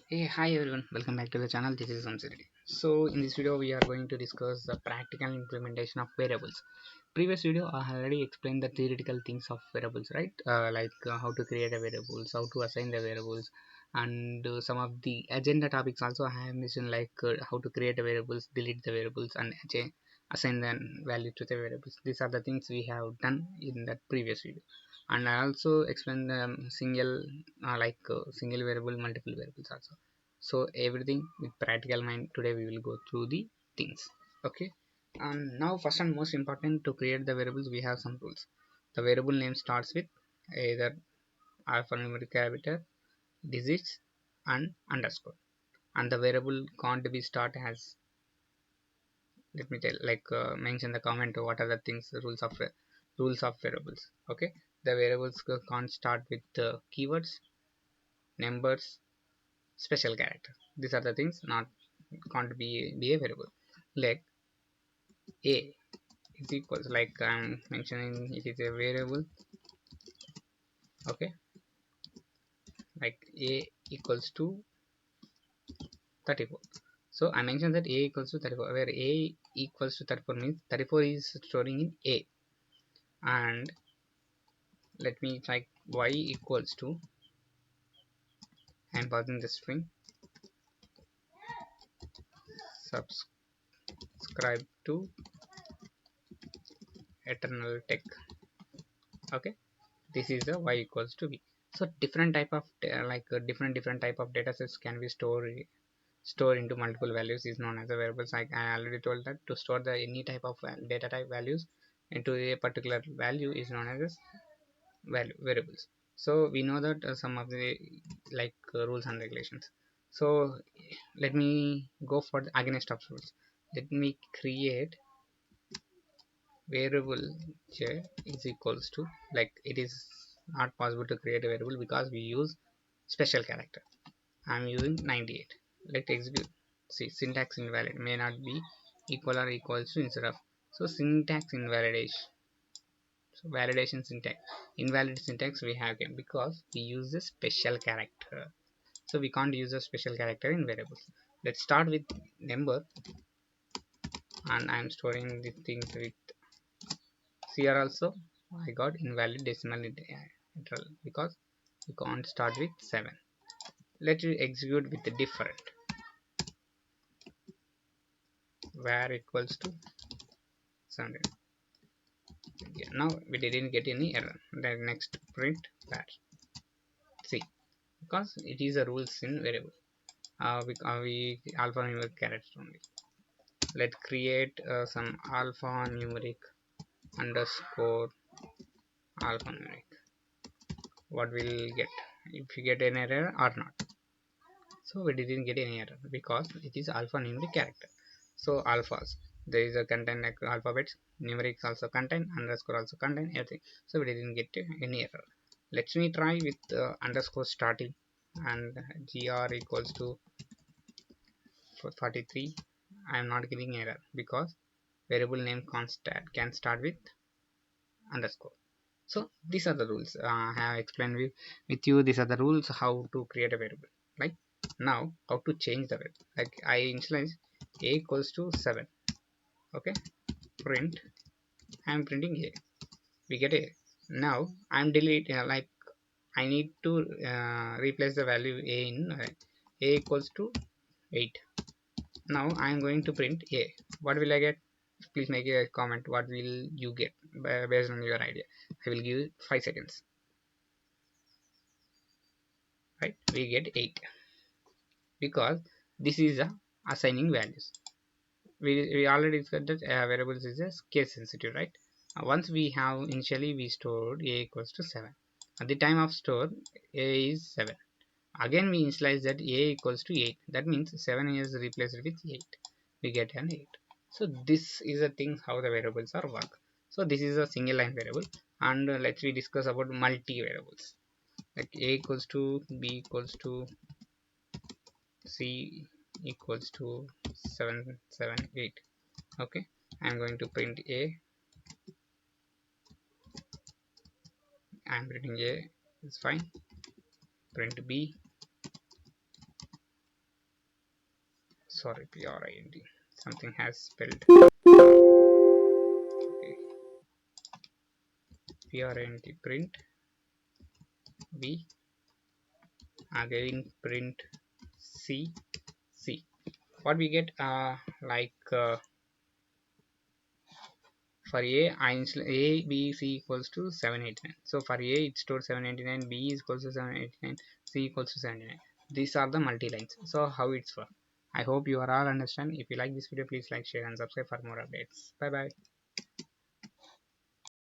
Hey, hi everyone, welcome back to the channel. This is Samsiridi. So in this video we are going to discuss the practical implementation of variables. Previous video I already explained the theoretical things of variables, right? How to create a variables, how to assign the variables, and some of the agenda topics also I have mentioned, how to create a variables, delete the variables, and assign the value to the variables. These are the things we have done in that previous video, and I also explained the single variable, multiple variables also. So everything with practical mind, today we will go through the things. Okay, and now first and most important, to create the variables we have some rules. The variable name starts with either alphanumeric character, digits, and underscore, and the variable can't be start as, let me tell, mention the comment what are the things, rules of variables. Okay, the variables can't start with keywords, numbers, special character. These are the things not can't be a variable. Like a is equals, like I'm mentioning, it is a variable. Okay, like a equals to 34. So I mentioned that a equals to 34, where a equals to 34 means 34 is storing in a. And let me type y equals to, I'm passing the string subscribe to eternal tech. Okay, this is a y equals to b. So different type of different type of data sets can be stored into multiple values is known as a variables. Like I already told that to store the any type of data type values into a particular value is known as variables. So we know that some of the rules and regulations. So let me go for the against of rules. Let me create variable j is equals to, like, it is not possible to create a variable because we use special character. I'm using 98. Let's execute. See, syntax invalid may not be equal or equals to instead of. So syntax invalidation. So validation syntax, invalid syntax we have here because we use a special character. So we can't use a special character in variables. Let's start with number, and I'm storing the things with here also. I got invalid decimal interval because you can't start with 7. Let's execute with the different var equals to 700. Yeah, now we didn't get any error. Then next print var. See, because it is a rules in variable. We alphanumeric character only. Let's create some alphanumeric underscore alphanumeric. What will get if you get an error or not? So we didn't get any error because it is alphanumeric character. So alphas, there is a content like alphabets, numerics also contain, underscore also contain, everything. So we didn't get any error. Let me try with underscore starting and gr equals to 43. I am not getting error because variable name constant can start with underscore. So these are the rules I have explained with you. These are the rules how to create a variable. Like now how to change the variable. Like I initialize a equals to 7. Okay, print, I am printing a, we get a. Now I'm deleting, I need to replace the value a in a equals to 8. Now I am going to print a. What will I get? Please make a comment. What will you get based on your idea? I will give 5 seconds. Right, we get 8 because this is a assigning values. We already discussed that variables is a case sensitive, right? Once we have initially we stored a equals to 7. At the time of store, a is 7. Again we initialize that a equals to 8. That means 7 is replaced with 8. We get an 8. So this is a thing how the variables are work. So this is a single line variable, and let's we discuss about multi variables. Like a equals to b equals to c equals to 778. Okay, I'm going to print a. I'm printing a, it's fine. Print b, sorry, print, something has spelled. Okay, print b, again print c, c. What we get, for a b c equals to 789. So for a it stored 789, b is equals to 789, c equals to 79. These are the multi lines. So how it's work, I hope you are all understand. If you like this video, please like, share and subscribe for more updates. Bye bye.